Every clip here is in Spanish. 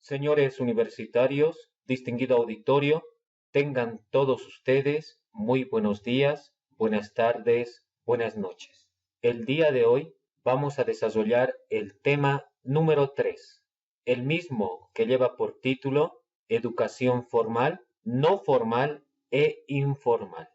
Señores universitarios, distinguido auditorio, tengan todos ustedes muy buenos días, buenas tardes, buenas noches. El día de hoy vamos a desarrollar el tema número 3, el mismo que lleva por título Educación formal, no formal e informal.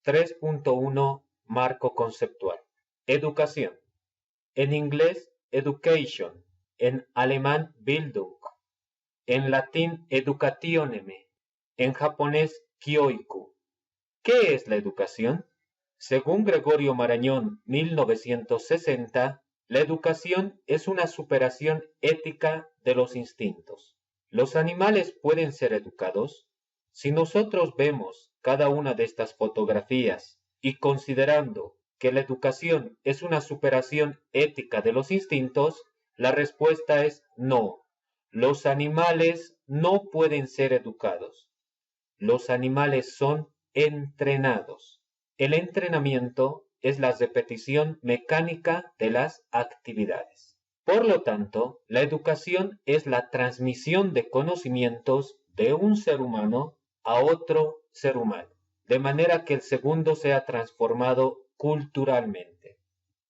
3.1 Marco conceptual. Educación. En inglés, education. En alemán, Bildung. En latín, educationem. En japonés, kyoiku. ¿Qué es la educación? Según Gregorio Marañón, 1960, la educación es una superación ética de los instintos. ¿Los animales pueden ser educados? Si nosotros vemos cada una de estas fotografías y considerando que la educación es una superación ética de los instintos, la respuesta es no. Los animales no pueden ser educados. Los animales son entrenados. El entrenamiento es la repetición mecánica de las actividades. Por lo tanto, la educación es la transmisión de conocimientos de un ser humano a otro ser humano, de manera que el segundo sea transformado culturalmente.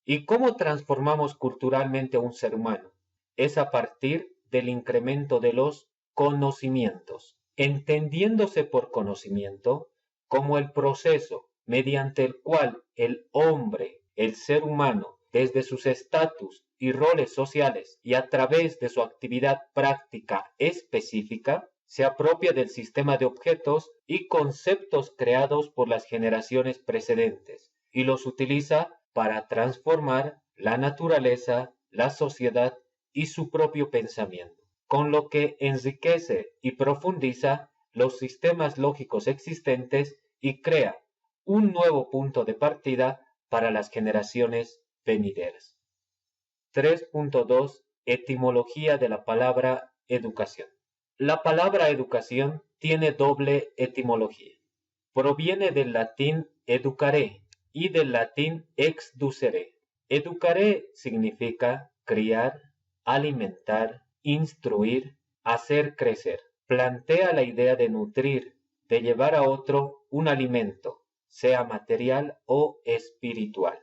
¿Y cómo transformamos culturalmente a un ser humano? Es a partir del incremento de los conocimientos, entendiéndose por conocimiento como el proceso mediante el cual el hombre, el ser humano, desde sus estatus y roles sociales y a través de su actividad práctica específica, se apropia del sistema de objetos y conceptos creados por las generaciones precedentes y los utiliza para transformar la naturaleza, la sociedad y su propio pensamiento, con lo que enriquece y profundiza los sistemas lógicos existentes y crea un nuevo punto de partida para las generaciones venideras. 3.2 Etimología de la palabra educación. La palabra educación tiene doble etimología. Proviene del latín educare y del latín exducere. Educare significa criar, alimentar, instruir, hacer crecer. Plantea la idea de nutrir, de llevar a otro un alimento, sea material o espiritual.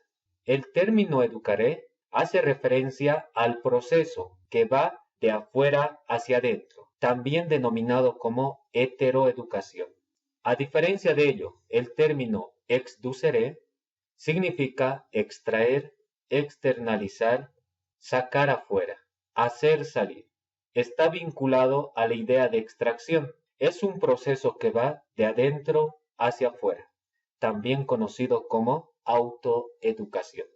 El término educare hace referencia al proceso que va de afuera hacia adentro, también denominado como heteroeducación. A diferencia de ello, el término exducere significa extraer, externalizar, sacar afuera, hacer salir. Está vinculado a la idea de extracción. Es un proceso que va de adentro hacia afuera, también conocido como autoeducación.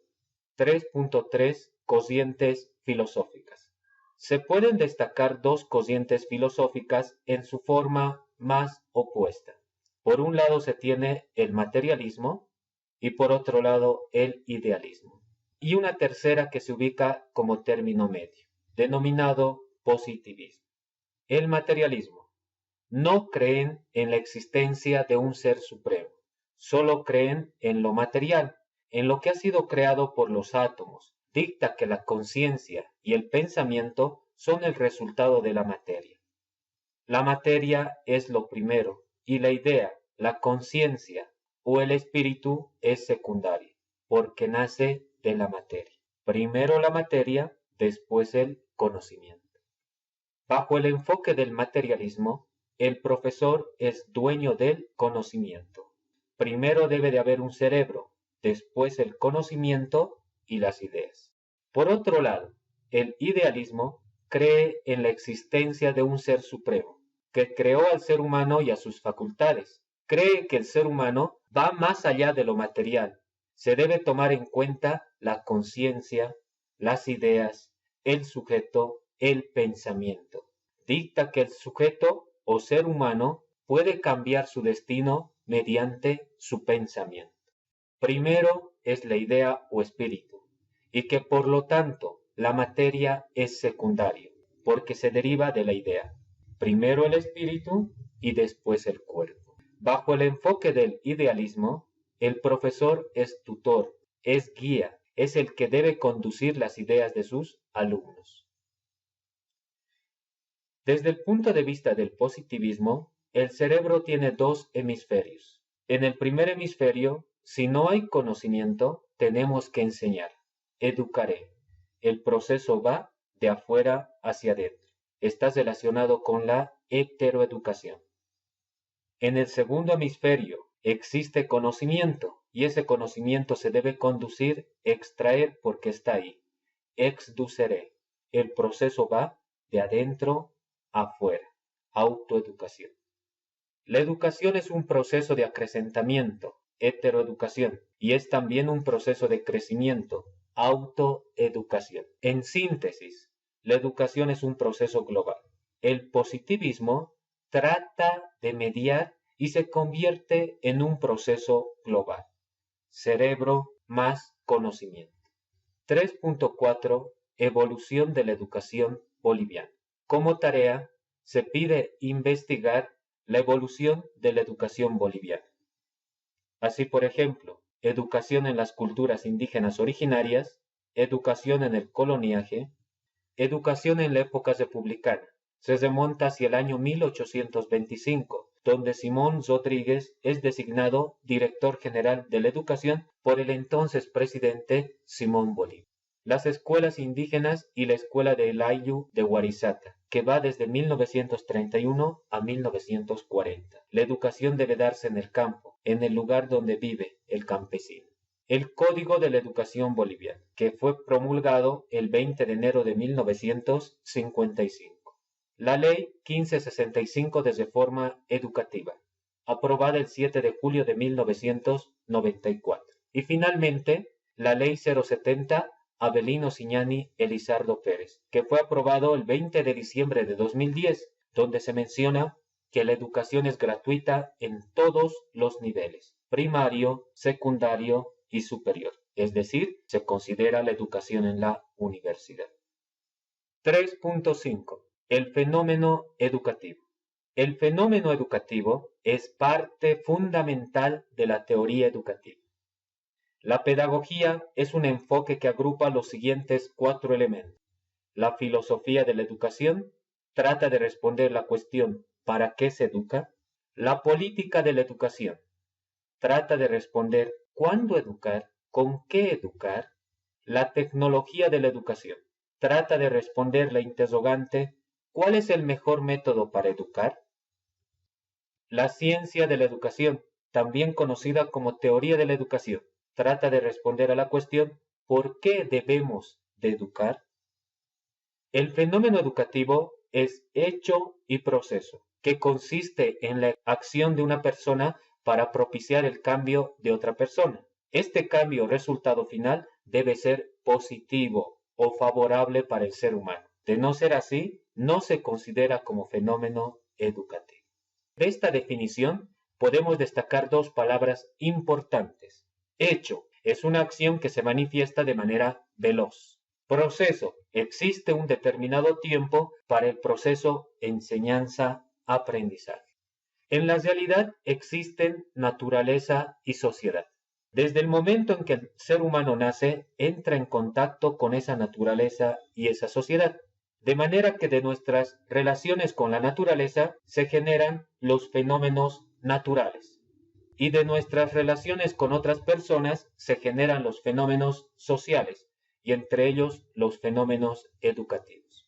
3.3 Corrientes filosóficas. Se pueden destacar dos corrientes filosóficas en su forma más opuesta. Por un lado se tiene el materialismo y por otro lado el idealismo. Y una tercera que se ubica como término medio, denominado positivismo. El materialismo. No creen en la existencia de un ser supremo, solo creen en lo material, en lo que ha sido creado por los átomos. Dicta que la conciencia y el pensamiento son el resultado de la materia. La materia es lo primero y la idea, la conciencia o el espíritu es secundario, porque nace de la materia. Primero la materia, después el conocimiento. Bajo el enfoque del materialismo, el profesor es dueño del conocimiento. Primero debe de haber un cerebro, después el conocimiento y las ideas. Por otro lado, el idealismo cree en la existencia de un ser supremo, que creó al ser humano y a sus facultades. Cree que el ser humano va más allá de lo material. Se debe tomar en cuenta la conciencia, las ideas, el sujeto, el pensamiento. Dicta que el sujeto o ser humano puede cambiar su destino mediante su pensamiento. Primero es la idea o espíritu, y que por lo tanto la materia es secundario, porque se deriva de la idea. Primero el espíritu y después el cuerpo. Bajo el enfoque del idealismo, el profesor es tutor, es guía, es el que debe conducir las ideas de sus alumnos. Desde el punto de vista del positivismo, el cerebro tiene dos hemisferios. En el primer hemisferio, si no hay conocimiento, tenemos que enseñar. Educaré. El proceso va de afuera hacia adentro. Está relacionado con la heteroeducación. En el segundo hemisferio existe conocimiento y ese conocimiento se debe conducir, extraer porque está ahí. Exduceré. El proceso va de adentro afuera. Autoeducación. La educación es un proceso de acrecentamiento, heteroeducación, y es también un proceso de crecimiento, autoeducación. En síntesis, la educación es un proceso global. El positivismo trata de mediar y se convierte en un proceso global. Cerebro más conocimiento. 3.4. Evolución de la educación boliviana. Como tarea, se pide investigar la evolución de la educación boliviana. Así, por ejemplo, educación en las culturas indígenas originarias, educación en el coloniaje, educación en la época republicana. Se remonta hacia el año 1825, donde Simón Rodríguez es designado director general de la educación por el entonces presidente Simón Bolívar. Las escuelas indígenas y la escuela de El Ayllu de Huarizata, que va desde 1931 a 1940. La educación debe darse en el campo, en el lugar donde vive el campesino. El Código de la Educación Boliviana, que fue promulgado el 20 de enero de 1955. La Ley 1565 de Reforma Educativa, aprobada el 7 de julio de 1994. Y finalmente, la Ley 070 Avelino Siñani Elizardo Pérez, que fue aprobado el 20 de diciembre de 2010, donde se menciona que la educación es gratuita en todos los niveles, primario, secundario y superior, es decir, se considera la educación en la universidad. 3.5. El fenómeno educativo. El fenómeno educativo es parte fundamental de la teoría educativa. La pedagogía es un enfoque que agrupa los siguientes 4 elementos. La filosofía de la educación trata de responder la cuestión ¿para qué se educa? La política de la educación trata de responder ¿cuándo educar? ¿Con qué educar? La tecnología de la educación trata de responder la interrogante ¿cuál es el mejor método para educar? La ciencia de la educación, también conocida como teoría de la educación, trata de responder a la cuestión ¿por qué debemos de educar? El fenómeno educativo es hecho y proceso, que consiste en la acción de una persona para propiciar el cambio de otra persona. Este cambio o resultado final debe ser positivo o favorable para el ser humano. De no ser así, no se considera como fenómeno educativo. De esta definición podemos destacar 2 palabras importantes. Hecho es una acción que se manifiesta de manera veloz. Proceso. Existe un determinado tiempo para el proceso enseñanza-aprendizaje. En la realidad existen naturaleza y sociedad. Desde el momento en que el ser humano nace, entra en contacto con esa naturaleza y esa sociedad. De manera que de nuestras relaciones con la naturaleza se generan los fenómenos naturales. Y de nuestras relaciones con otras personas se generan los fenómenos sociales, y entre ellos los fenómenos educativos.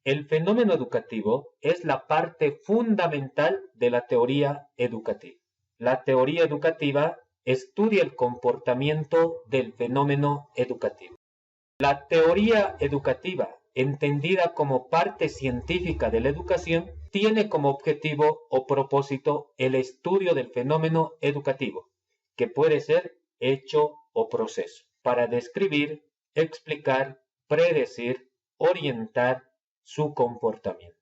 El fenómeno educativo es la parte fundamental de la teoría educativa. La teoría educativa estudia el comportamiento del fenómeno educativo. La teoría educativa, entendida como parte científica de la educación, tiene como objetivo o propósito el estudio del fenómeno educativo, que puede ser hecho o proceso, para describir, explicar, predecir, orientar su comportamiento.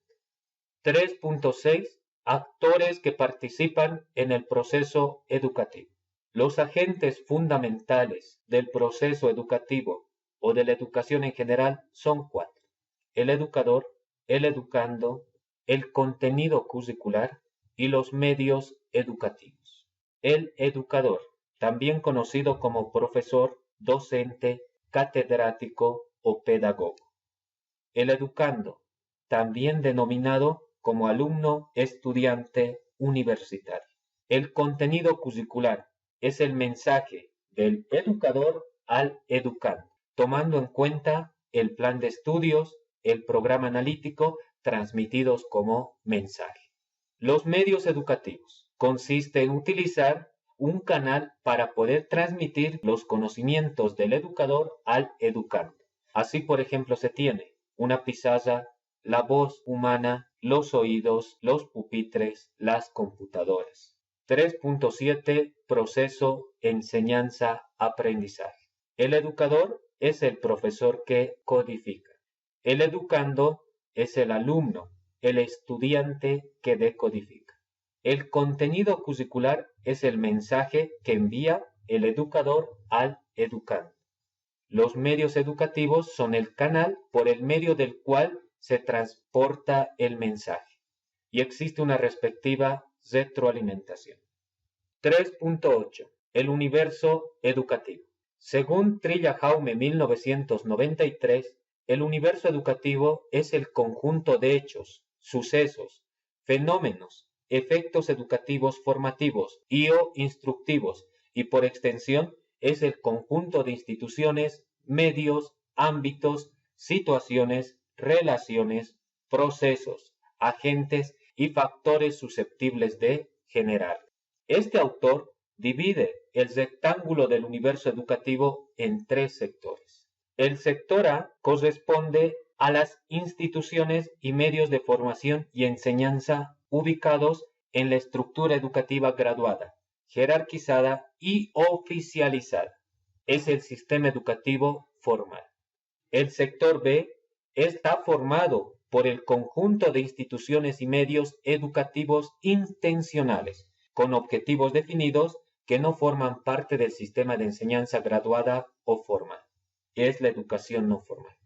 3.6. Actores que participan en el proceso educativo. Los agentes fundamentales del proceso educativo o de la educación en general son 4. El educador, el educando, el contenido curricular y los medios educativos. El educador, también conocido como profesor, docente, catedrático o pedagogo. El educando, también denominado como alumno estudiante universitario. El contenido curricular es el mensaje del educador al educando, tomando en cuenta el plan de estudios, el programa analítico, transmitidos como mensaje. Los medios educativos consiste en utilizar un canal para poder transmitir los conocimientos del educador al educando. Así, por ejemplo, se tiene una pizarra, la voz humana, los oídos, los pupitres, las computadoras. 3.7 Proceso, enseñanza, aprendizaje. El educador es el profesor que codifica. El educando es el alumno, el estudiante que decodifica. El contenido curricular es el mensaje que envía el educador al educando. Los medios educativos son el canal por el medio del cual se transporta el mensaje y existe una respectiva retroalimentación. 3.8 El universo educativo. Según Trilla Jaume 1993, el universo educativo es el conjunto de hechos, sucesos, fenómenos, efectos educativos formativos y o instructivos, y por extensión es el conjunto de instituciones, medios, ámbitos, situaciones, relaciones, procesos, agentes y factores susceptibles de generar. Este autor divide el rectángulo del universo educativo en 3 sectores. El sector A corresponde a las instituciones y medios de formación y enseñanza ubicados en la estructura educativa graduada, jerarquizada y oficializada. Es el sistema educativo formal. El sector B está formado por el conjunto de instituciones y medios educativos intencionales, con objetivos definidos que no forman parte del sistema de enseñanza graduada o formal. Es la educación no formal.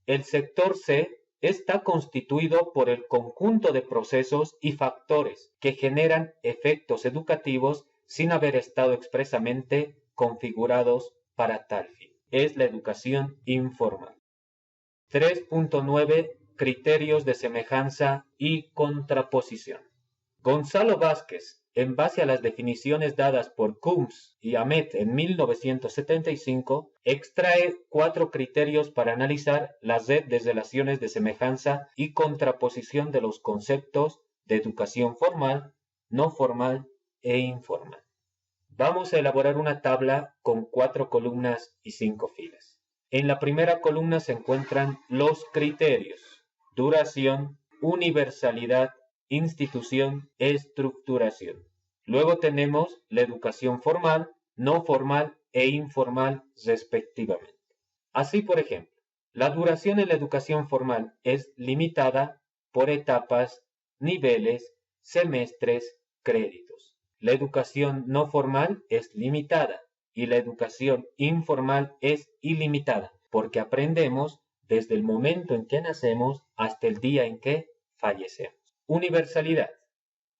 El sector C está constituido por el conjunto de procesos y factores que generan efectos educativos sin haber estado expresamente configurados para tal fin. Es la educación informal. 3.9 Criterios de semejanza y contraposición. Gonzalo Vázquez, en base a las definiciones dadas por Coombs y Ahmed en 1975, extrae 4 criterios para analizar la red de relaciones de semejanza y contraposición de los conceptos de educación formal, no formal e informal. Vamos a elaborar una tabla con 4 columnas y 5 filas. En la primera columna se encuentran los criterios: duración, universalidad, institución, estructuración. Luego tenemos la educación formal, no formal e informal respectivamente. Así, por ejemplo, la duración en la educación formal es limitada por etapas, niveles, semestres, créditos. La educación no formal es limitada y la educación informal es ilimitada, porque aprendemos desde el momento en que nacemos hasta el día en que fallecemos. Universalidad.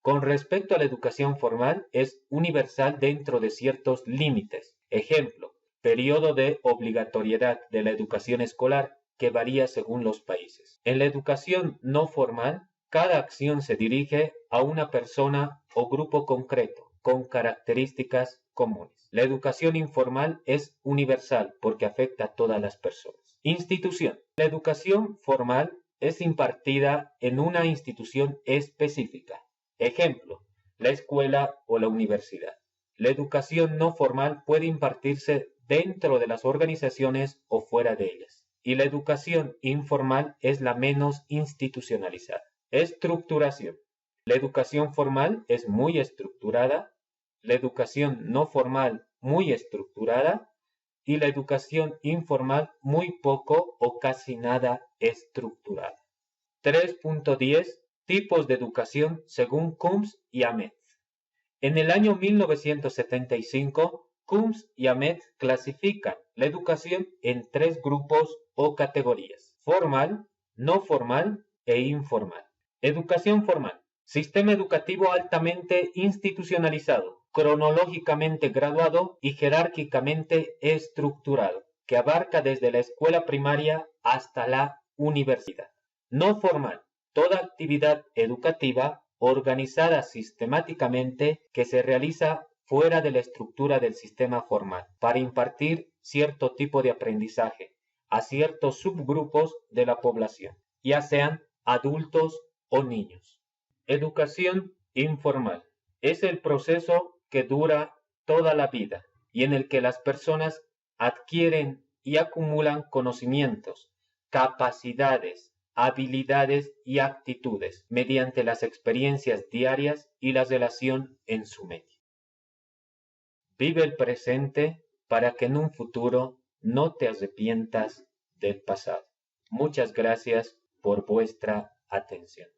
Con respecto a la educación formal, es universal dentro de ciertos límites. Ejemplo, periodo de obligatoriedad de la educación escolar, que varía según los países. En la educación no formal, cada acción se dirige a una persona o grupo concreto, con características comunes. La educación informal es universal porque afecta a todas las personas. Institución. La educación formal es impartida en una institución específica. Ejemplo, la escuela o la universidad. La educación no formal puede impartirse dentro de las organizaciones o fuera de ellas. Y la educación informal es la menos institucionalizada. Estructuración. La educación formal es muy estructurada, la educación no formal muy estructurada y la educación informal muy poco o casi nada estructurada. 3.10 Tipos de educación según Coombs y Ahmed. En el año 1975, Coombs y Ahmed clasifican la educación en 3 grupos o categorías: formal, no formal e informal. Educación formal. Sistema educativo altamente institucionalizado, cronológicamente graduado y jerárquicamente estructurado, que abarca desde la escuela primaria hasta la universidad. No formal. toda actividad educativa organizada sistemáticamente que se realiza fuera de la estructura del sistema formal para impartir cierto tipo de aprendizaje a ciertos subgrupos de la población, ya sean adultos o niños. Educación informal es el proceso que dura toda la vida y en el que las personas adquieren y acumulan conocimientos, capacidades, habilidades y actitudes mediante las experiencias diarias y la relación en su medio. Vive el presente para que en un futuro no te arrepientas del pasado. Muchas gracias por vuestra atención.